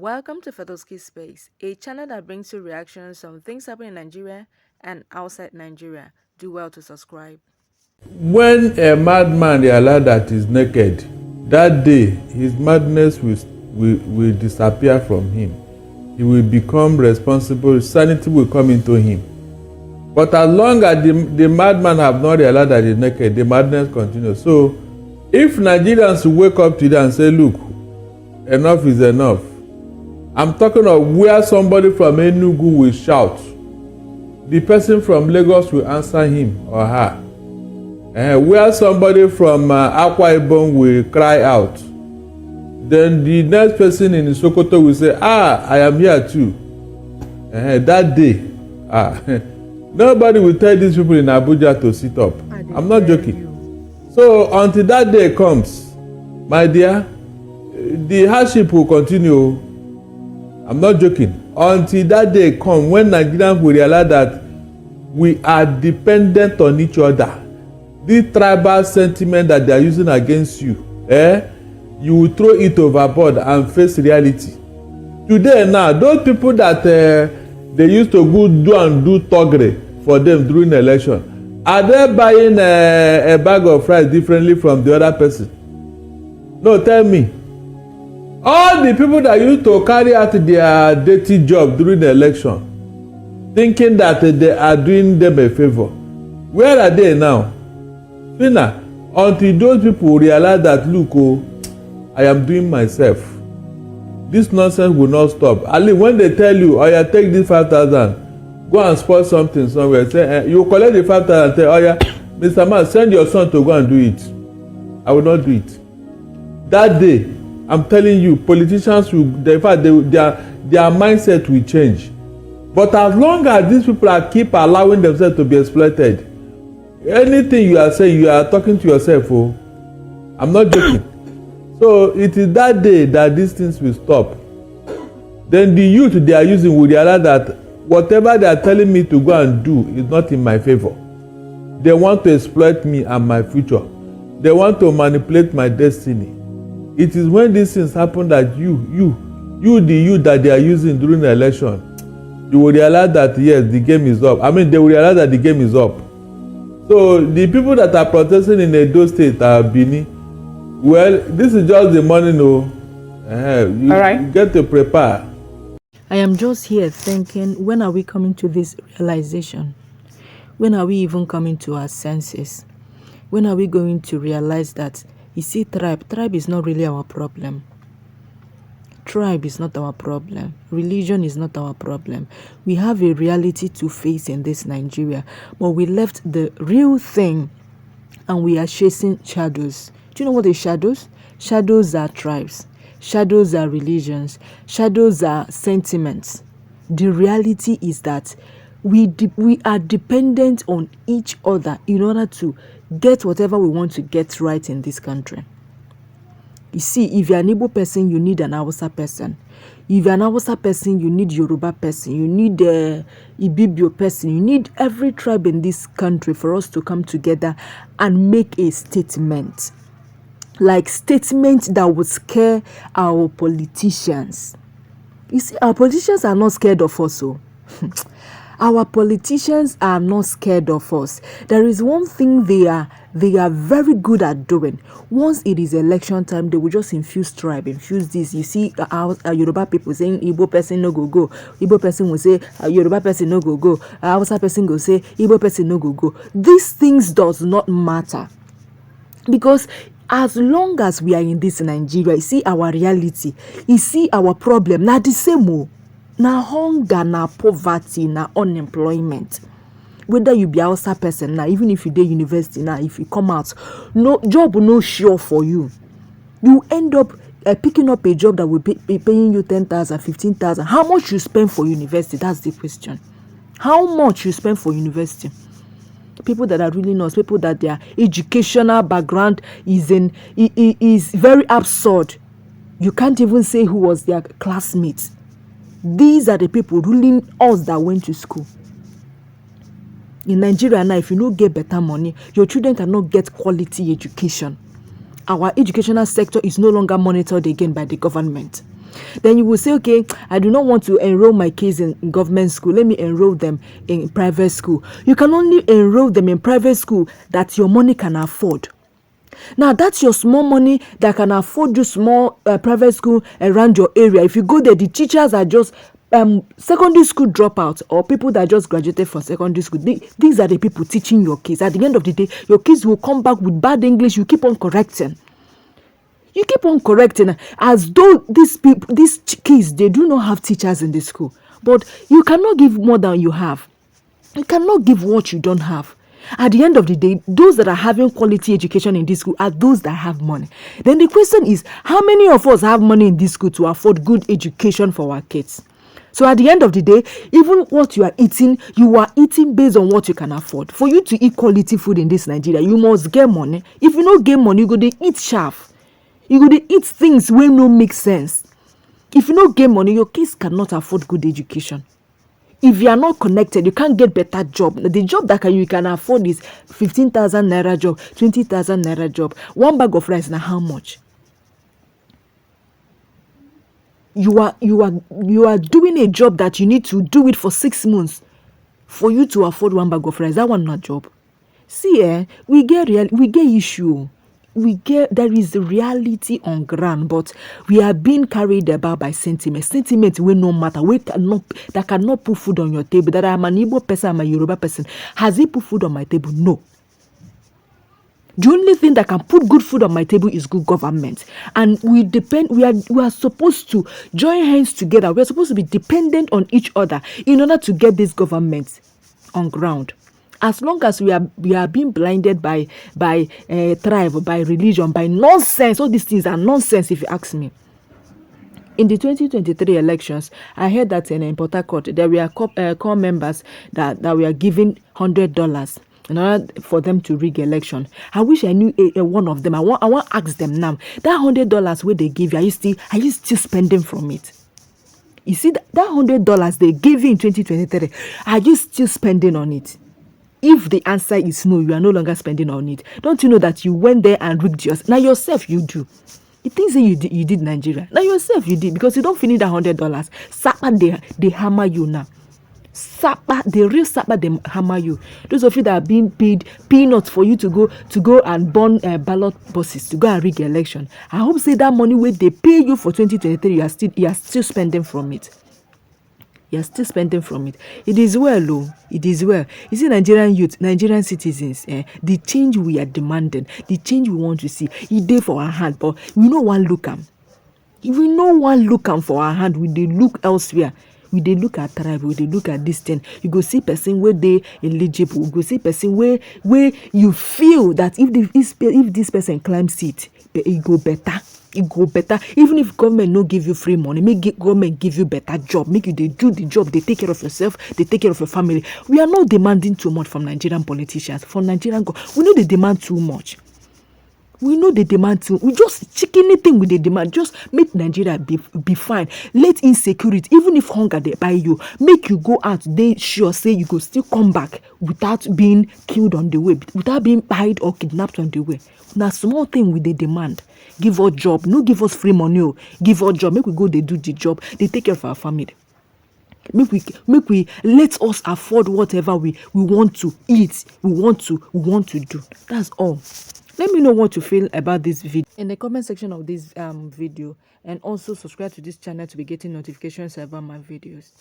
Welcome to Fetoski Space, a channel that brings you reactions on things happening in Nigeria and outside Nigeria. Do well to subscribe. When a madman realizes that he's naked, that day his madness will disappear from him. He will become responsible, sanity will come into him. But as long as the madman have not realized that he's naked, the madness continues. So if Nigerians wake up today and say, look, enough is enough, I'm talking of where somebody from Enugu will shout, the person from Lagos will answer him or her. Where somebody from Akwa Ibom will cry out, then the next person in Sokoto will say, I am here too. That day, nobody will tell these people in Abuja to sit up. I'm not joking. So until that day comes, my dear, the hardship will continue. I'm not joking. Until that day comes when Nigerians will realize that we are dependent on each other. This tribal sentiment that they are using against you, you will throw it overboard and face reality. Today now, those people that they used to go do togre for them during the election, are they buying a bag of rice differently from the other person? No, tell me. All the people that used to carry out their dirty job during the election, thinking that they are doing them a favor, where are they now? Until those people realize that, look, I am doing myself, this nonsense will not stop. At least when they tell you, take this 5,000, go and spoil something somewhere, say, you collect the 5,000 and say, Mr. Man, send your son to go and do it. I will not do it. That day, I'm telling you, politicians will, in fact, their mindset will change. But as long as these people keep allowing themselves to be exploited, anything you are saying, you are talking to yourself. I'm not joking. So it is that day that these things will stop. Then the youth they are using will realize that whatever they are telling me to go and do is not in my favor. They want to exploit me and my future. They want to manipulate my destiny. It is when these things happen that you the youth that they are using during the election, you will realize that yes, the game is up. They will realize that the game is up. So the people that are protesting in Edo State are Bini. Well, this is just the morning, you, all right. You get to prepare. I am just here thinking, when are we coming to this realization? When are we even coming to our senses? When are we going to realize that, you see, tribe is not really our problem. Tribe is not our problem. Religion is not our problem. We have a reality to face in this Nigeria, but we left the real thing and we are chasing shadows. Do you know what are shadows? Shadows are tribes. Shadows are religions. Shadows are sentiments. The reality is that we are dependent on each other in order to get whatever we want to get right in this country. You see, if you're an Igbo person, you need an Hausa person. If you're an Hausa person, you need Yoruba person. You need Ibibio person. You need every tribe in this country for us to come together and make a statement. Like statement that would scare our politicians. You see, our politicians are not scared of us. Our politicians are not scared of us. There is one thing they are very good at doing. Once it is election time, they will just infuse tribe, infuse this. You see, Yoruba people saying Igbo person no go. Igbo person will say Yoruba person no go. Hausa person go say Igbo person no go. These things does not matter, because as long as we are in this Nigeria, you see our reality, you see our problem. Now the same. Na hunger, na poverty, na unemployment. Whether you be a Hausa person now, even if you dey university now, if you come out, no job no sure for you. You end up picking up a job that will be paying you 10,000, 15,000. How much you spend for university? That's the question. How much you spend for university? People that are really nice, people that their educational background is very absurd. You can't even say who was their classmates. These are the people ruling us that went to school. In Nigeria now, if you don't get better money, your children cannot get quality education. Our educational sector is no longer monitored again by the government. Then you will say, okay, I do not want to enroll my kids in government school. Let me enroll them in private school. You can only enroll them in private school that your money can afford. Now, that's your small money that can afford you small private school around your area. If you go there, the teachers are just secondary school dropouts or people that just graduated from secondary school. These are the people teaching your kids. At the end of the day, your kids will come back with bad English. You keep on correcting. You keep on correcting as though these kids, they do not have teachers in the school. But you cannot give more than you have. You cannot give what you don't have. At the end of the day, those that are having quality education in this school are those that have money. Then the question is, how many of us have money in this school to afford good education for our kids? So at the end of the day, even what you are eating based on what you can afford. For you to eat quality food in this Nigeria, you must get money. If you don't get money, you go to eat sharp. You go to eat things wey no make sense. If you don't get money, your kids cannot afford good education. If you are not connected, you can't get better job. The job that you can afford is 15,000 naira job, 20,000 naira job. One bag of rice now how much? You are doing a job that you need to do it for 6 months for you to afford one bag of rice. That one not job. See, we get issue. There is reality on ground, but we are being carried about by sentiment. Sentiment will no matter. That cannot put food on your table. That I'm an Igbo person, I'm a Yoruba person. Has he put food on my table? No. The only thing that can put good food on my table is good government. And we are supposed to join hands together. We are supposed to be dependent on each other in order to get this government on ground. As long as we are being blinded by tribe, by religion, by nonsense, all these things are nonsense if you ask me. In the 2023 elections, I heard that in Port Harcourt, there were core members that were given $100 in order for them to rig election. I wish I knew one of them. I want to ask them now, that $100 where they give you, are you still spending from it? You see, that $100 they gave you in 2023, are you still spending on it? If the answer is no, you are no longer spending on it. Don't you know that you went there and rigged yours? Now yourself you do. You think you did Nigeria. Now yourself you did, because you don't finish that $100. Sapa they hammer you now. Sapa, the real Sapa, they hammer you. Those of you that are being paid peanuts for you to go and burn ballot boxes to go and rig election. I hope say that money where they pay you for 2023, you are still spending from it. You're still spending from it. It is well, oh. It is well. You see, Nigerian youth, Nigerian citizens, the change we are demanding, the change we want to see, it dey for our hand, but we no one look am. If we no one look am for our hand, we dey look elsewhere. We dey look at tribe, we dey look at this thing. You go see person where they eligible. You go see person where you feel that if this person climbs it, it go better. It go better. Even if government no give you free money, make government give you better job, make you they do the job, they take care of yourself, they take care of your family. We are not demanding too much from Nigerian politicians, from Nigerian we know they demand too much. We know they demand too. We just chicken anything with the demand. Just make Nigeria be fine. Let insecurity, even if hunger they buy you, make you go out. They sure say you go still come back without being killed on the way, without being pied or kidnapped on the way. Now small thing with the demand. Give us job, no give us free money. Oh. Give us job. Make we go. They do the job. They take care of our family. Make we let us afford whatever we want to eat. We want to do. That's all. Let me know what you feel about this video in the comment section of this video, and also subscribe to this channel to be getting notifications about my videos.